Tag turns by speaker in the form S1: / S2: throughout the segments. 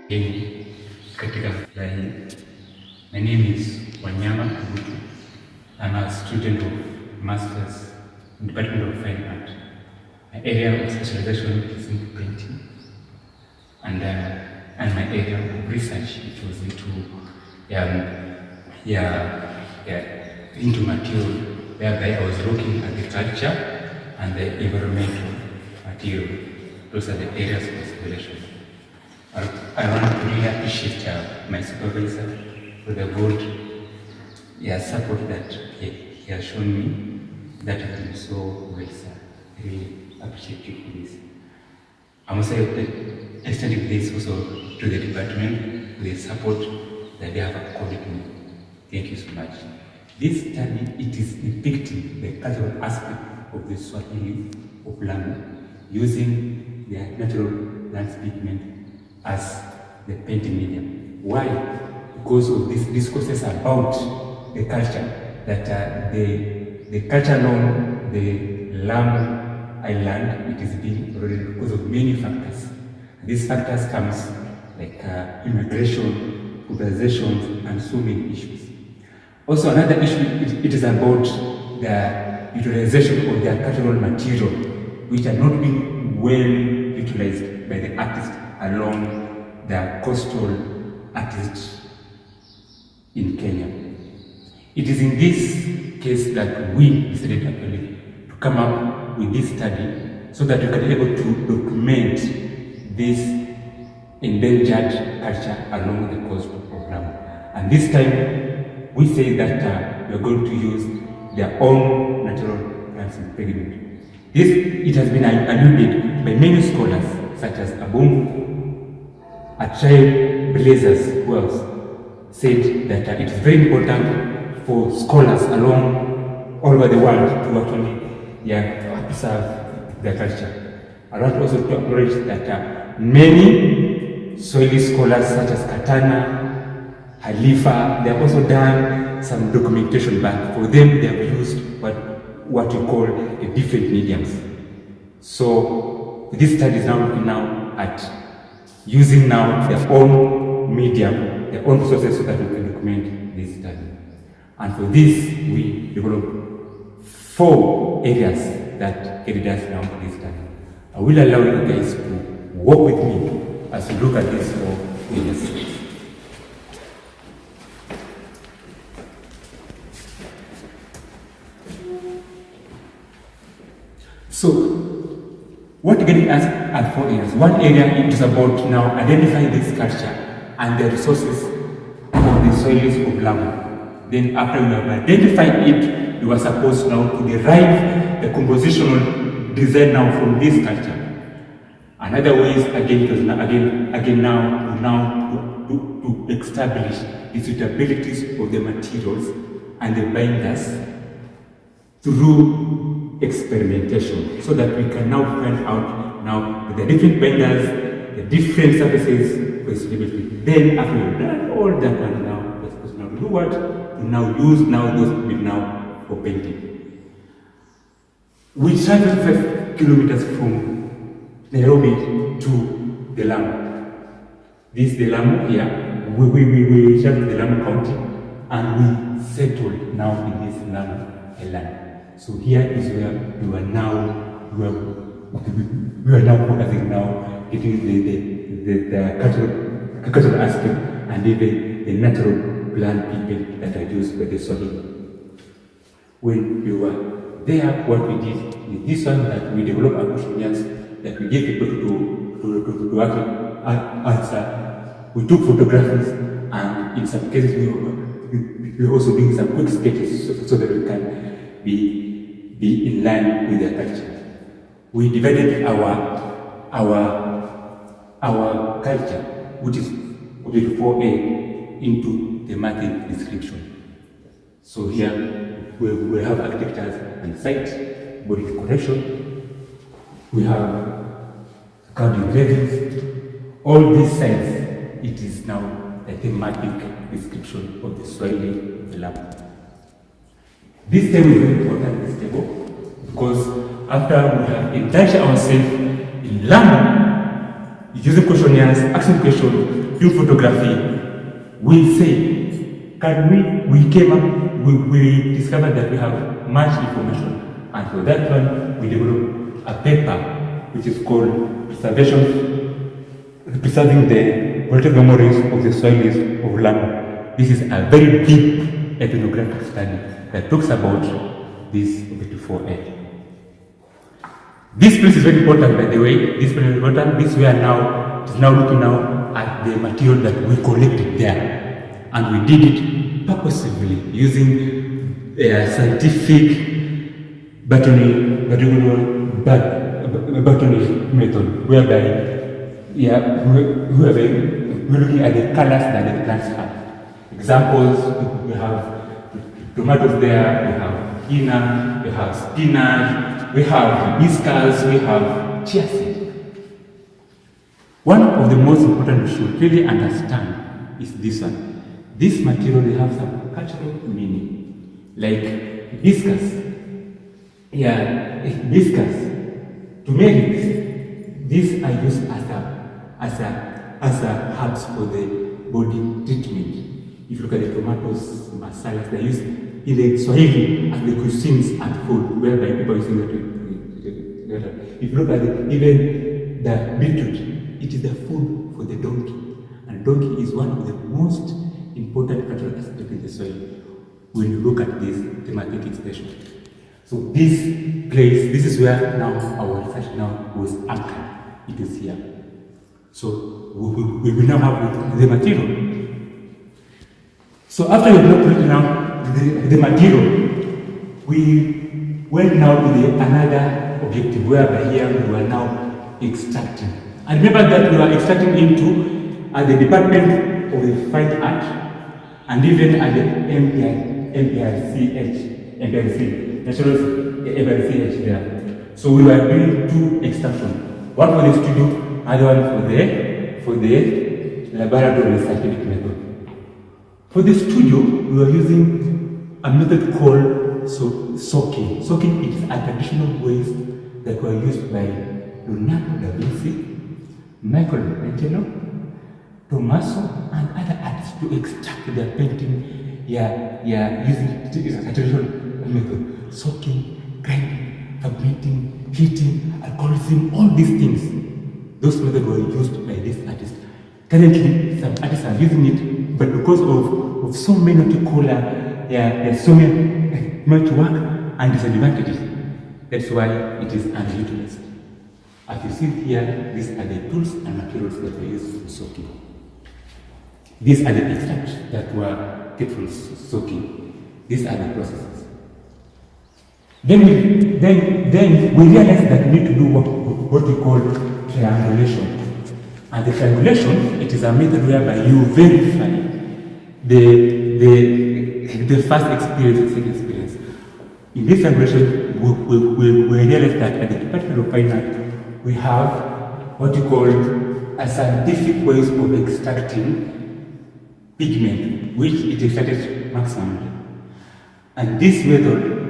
S1: Katika hii. My name is Wanyama Ogutu. I'm a student of Masters in Department of Fine Art. My area of specialization is in painting, and my area of research it was into material, whereby I was looking at the culture and the environmental material. Those are the areas of specialization. I want to really appreciate my supervisor for the good support that he has shown me. That has been so well, sir. I really appreciate you for this. I must say extending this also to the department for the support that they have accorded me. Thank you so much. This study, it is depicting the cultural aspect of the Swahili of Lamu using their natural plant pigment as the painting medium. Why? Because of these discourses about the culture, that the culture along the Lamu island, it is being eroded because of many factors. These factors comes like immigration, urbanization, and so many issues. Also another issue, it is about the utilization of their cultural material, which are not being well utilized by the artists along the coastal artists in Kenya. It is in this case that we decided actually to come up with this study so that we can be able to document this endangered culture along the coast of Lamu. And this time we say that we are going to use their own natural plants and pigment. It has been alluded by many scholars such as Abum, a trailblazers who have said that it is very important for scholars all over the world to actually preserve their culture. I want also to acknowledge that many Swahili scholars such as Katana, Halifa, they have also done some documentation, but for them they have used what you call a different mediums. So this study is now looking now at using now their own medium, their own resources, so that we can document this study. And for this, we developed 4 areas that carried us now to this study. I will allow you guys to work with me as we look at these 4 areas. So, what getting us at 4 areas? One area is about now identifying this culture and the resources of the soils of Lamu. Then after we have identified it, we were supposed now to derive the compositional design now from this culture. Another way is to establish the suitabilities of the materials and the binders through experimentation, so that we can now find out now the different binders, the different surfaces for suitability. Then after we've done all that one now, we're supposed to now do what? To now use now those pigments now for painting. We traveled 5 kilometers from Nairobi to the Lamu. This is the Lamu here. We traveled the Lamu County and we settled now in this Lamu island. So here is where we are now focusing now, getting the cultural aspect and even the natural plant pigment that are used by the soil. When we were there, what we did is this one, that we developed our questionnaires that we gave people to actually answer. We took photographs, and in some cases we also doing some quick sketches so that we can be in line with their culture. We divided our culture, which is 4A, into thematic description. So here we have architectures and site, body decoration, we have card engravings. All these sites, it is now a thematic description of the Swahili of the Lamu. This table is very important, this table, because after we have indulged ourselves in Lamu, using questionnaires, asking questions, doing photography, we say, we came up, we discovered that we have much information. And for that one, we developed a paper which is called Preserving the Political Memories of the Soils of Lamu. This is a very deep ethnographic study that talks about this before-age. This place is very important, by the way. This place is important. This we are now, is now looking now at the material that we collected there. And we did it purposefully using a scientific botany method, whereby we're looking at the colors that the plants have. Examples, we have tomatoes there, we have hina, we have spinach, we have hibiscus, we have chia seed. One of the most important we should really understand is this one. This material, they have some cultural meaning. Like hibiscus. Hibiscus. Turmeric. These are used as a herbs for the body treatment. If you look at the tomatoes, masalas, they're used in the Swahili as the cuisines and food, whereby people are using it. If you look at even the beetroot, it is the food for the donkey. And donkey is one of the most important cultural aspects in the soil when you look at this thematic expression. So this place, this is where now our research now was anchored. It is here. So we will now have the material. So after we have collected now the material, we went now to another objective, whereby here we are now extracting. And remember that we are extracting into the Department of the Fine Art and even at the MPRC, there. So we were doing two extractions. One for the studio, other one for the laboratory scientific method. For the studio, we were using a method called soaking. Soaking is a traditional ways that were used by Leonardo da Vinci, Michelangelo, Tommaso, and other artists to extract their painting. Using a traditional method: soaking, grinding, fermenting, heating, alcoholism, all these things. Those methods were used by these artists. Currently, some artists are using it, but because of so many so much work and disadvantages, that's why it is underutilized. As you see here, these are the tools and materials that we use for soaking. These are the extracts that were kept from soaking. These are the processes. Then we realized that we need to do what we call triangulation. And the triangulation, it is a method whereby you verify the first experience and second experience. In this triangulation, we realized that at the Department of Fine Art, we have what you call a scientific ways of extracting pigment, which it is extracted maximally. And this method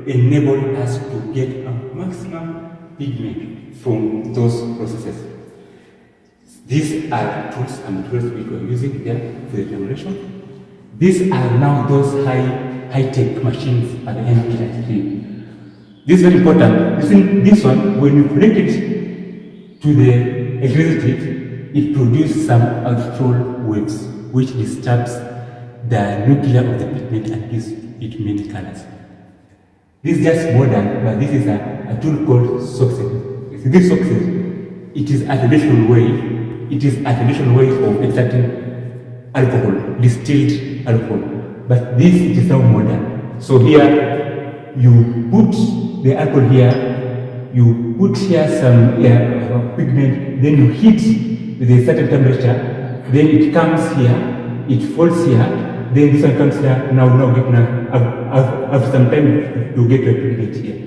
S1: enabled us to get a maximum pigment from those processes. These are tools and materials we were using there for the triangulation. These are now those high-tech machines at the MPRC. This is very important. This one, when you connect it to the electricity, it produces some ultraviolet waves, which disturbs the nucleus of the pigment and gives it many colors. This is just modern, but this is a tool called success. This success, it is a traditional way. It is a traditional way of extracting alcohol, distilled alcohol. But this it is now modern. So here you put the alcohol here, you put here some pigment, then you heat with a certain temperature, then it comes here, it falls here, then this one comes here. After some time you get your pigment here.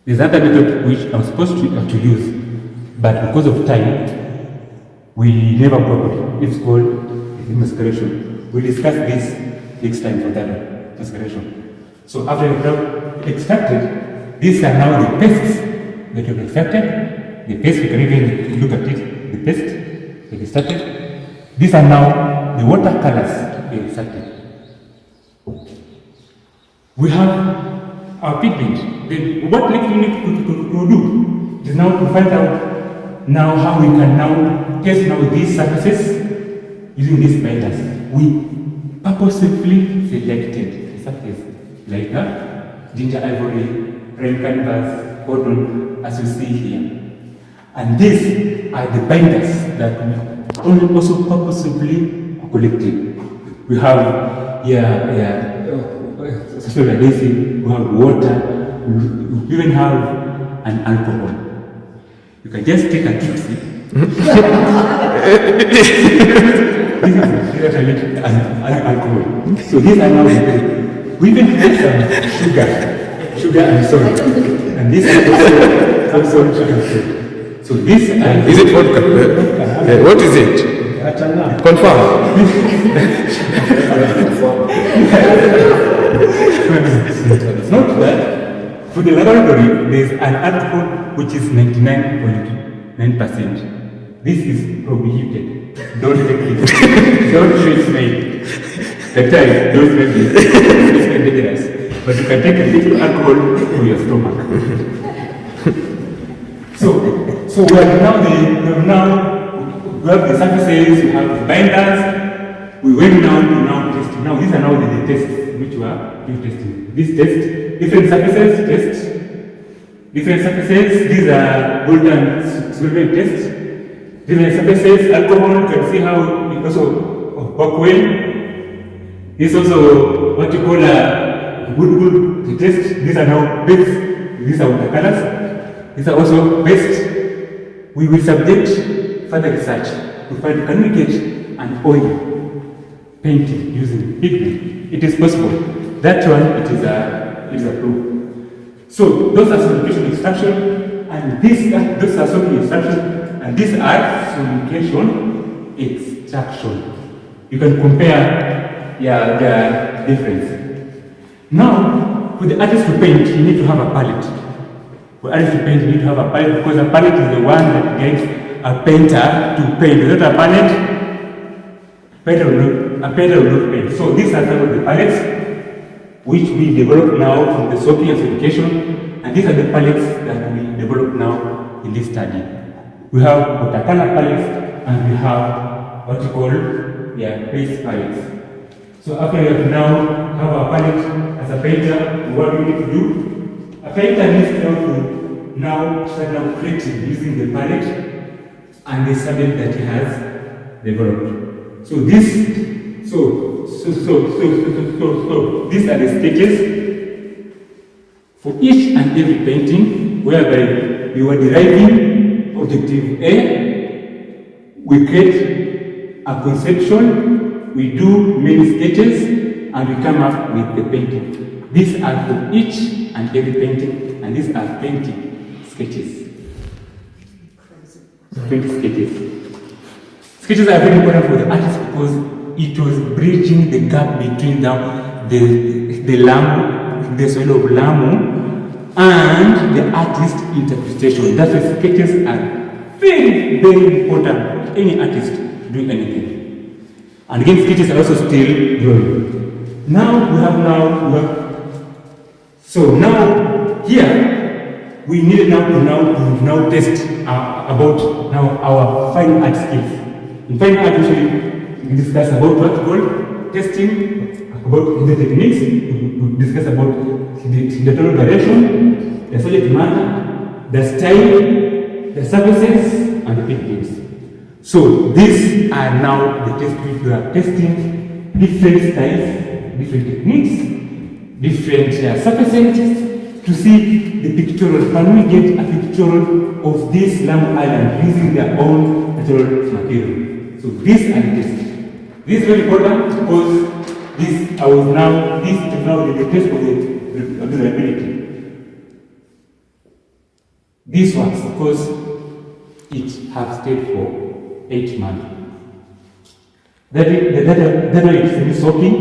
S1: There's another method which I'm supposed to use, but because of time, we never got it. It's called immersed. We'll discuss this next time for that immersed. So after you have extracted, these are now the pastes that you've extracted. the paste, we can even look at it, the paste, we started. These are now the watercolors we started. We have our pigment. Then what next we need to do is now to find out now how we can now test now these surfaces using these binders. We purposefully selected the surface like ginger ivory, red canvas, cotton, as you see here. And these are the binders that we also purposefully collected. We have we have water, we even have an alcohol. You can just take a tipsy. This is an alcohol. So these are now we even have some sugar and salt. And this is also sugar. So this
S2: is it vodka? What is it? Confirm.
S1: It's not that. For the laboratory, there is an alcohol which is 99.9%. This is prohibited. Don't take it. Don't trade me. Don't take this. It's dangerous. But you can take a little alcohol to your stomach. So we have the surfaces, we have the binders. We went now to test. Now these are now the tests which we are testing. This test, different surfaces test. Different surfaces, these are golden solvent tests. Different surfaces, alcohol, you can see how it also work well. This also what you call a good test. These are now paste. These are watercolors. These are also paste. We will subject further research to find can we get an oil painting using pigment. It is possible. That one it is approved. So those are solution extraction, and those are solution extraction, and these are solution extraction. You can compare the difference. Now, for the artist to paint, you need to have a palette. For artist to paint, you need to have a palette because a palette is the one that gets a painter to paint. Without a palette, a painter will not paint. So these are some of the palettes which we develop now from the soaking and certification, and these are the palettes that we develop now in this study. We have watercolor palettes and we have what you call paste palettes. So after you have now have a palette as a painter, what we need to do? A painter needs to start creating using the palette and the subject that he has developed. So these are the stages for each and every painting, whereby you are deriving objective A, we create a conception, we do many sketches, and we come up with the painting. These are for each and every painting, and these are painting sketches. 20 sketches. Sketches are very important for the artist because it was bridging the gap between the Lamu, the soil of Lamu, and the artist interpretation. That's why sketches are very, very important for any artist doing anything. And again, sketches are also still growing. Now here we need to test about our fine art skills. In fine art, usually we discuss about what we call testing, about the techniques, we discuss about the total variation, the subject matter, the style, the surfaces, and the pigments. So these are now the tests which we are testing different styles, different techniques, different surfaces to see the pictorial. Can we get a pictorial of this Lamu Island using their own natural material? So these are the tests. This is very important because this is now the test of the reliability. This works because it has stayed for 8 months. That one is soaking,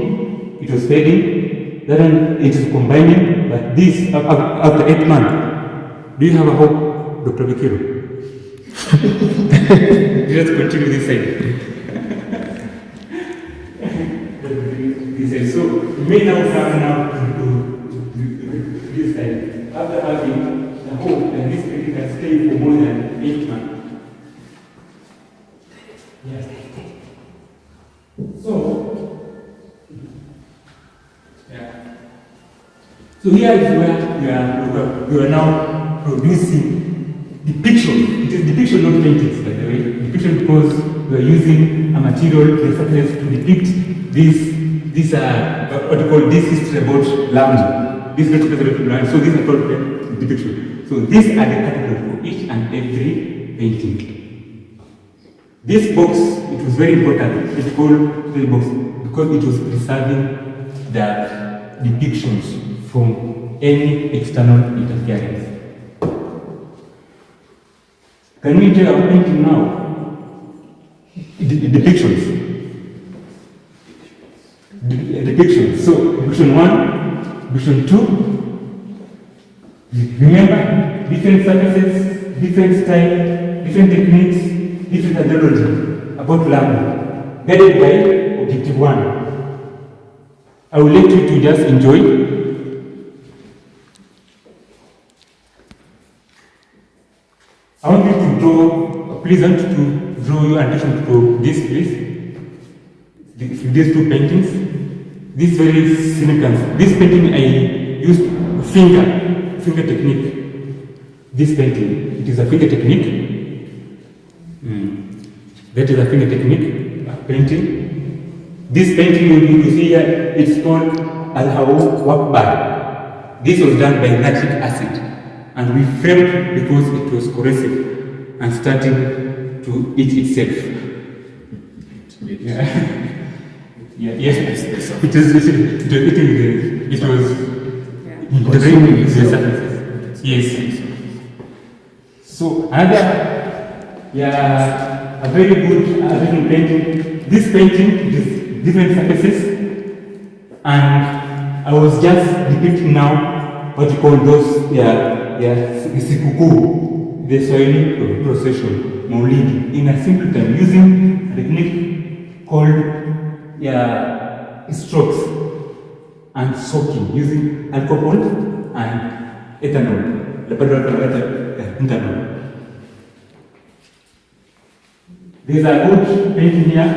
S1: it was fading, that one it is combining, but this after 8 months. Do you have a hope, Dr. Vikiru? Just continue this side. This side. So you may now come now to this side. After having the hope that this painting can stay for more than 8 months. Yes. So here is where we are now producing depiction. It is depiction, not paintings, by the way. Depiction because we are using a material, the surface, to depict this what we call this history about Lamu. This is about Lamu. So these are called depiction. So these are the categories for each and every painting. This box, it was very important. It's called the box because it was preserving the depictions from any external interference. Can we take our painting now? Depictions. Depictions. So, depiction 1, depiction 2. Remember, different surfaces, different style, different techniques, different ideology about Lamu, guided by objective 1. I will let you to just enjoy. I want you to draw, please want to draw your attention to this, please. These two paintings. This very significant. This painting I used finger technique. This painting, it is a finger technique. That is a finger technique painting. This painting you see here, it's called Al-Hawakbar. This was done by nitric acid. And we framed because it was corrosive and starting to eat itself. Yes. It was draining the surfaces. Yes. So another, a very good painting. This painting is different surfaces, and I was just depicting now what you call those, Sikuku, the soiling procession, Maulidi, in a simple time, using a technique called strokes and soaking, using alcohol and ethanol. There's a good painting here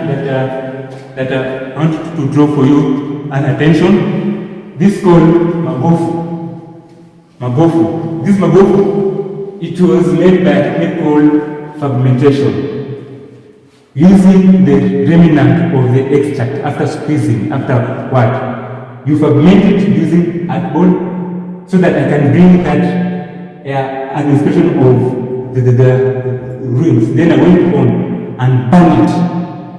S1: that I want to draw for you and attention. This is called Mabofu. This Mabofu, it was made by a technique called fragmentation, using the remnant of the extract after squeezing, after what? You fragment it using alcohol so that I can bring that an inspection of the ruins. Then I went on and burn it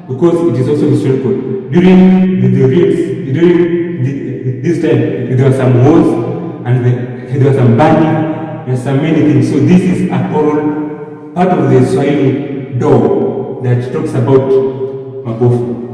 S1: because it is also historical. During the ruins, during this time, there were some wars and there was some burning, there are some many things. So this is a coral, part of the soil door that talks about Mabofu.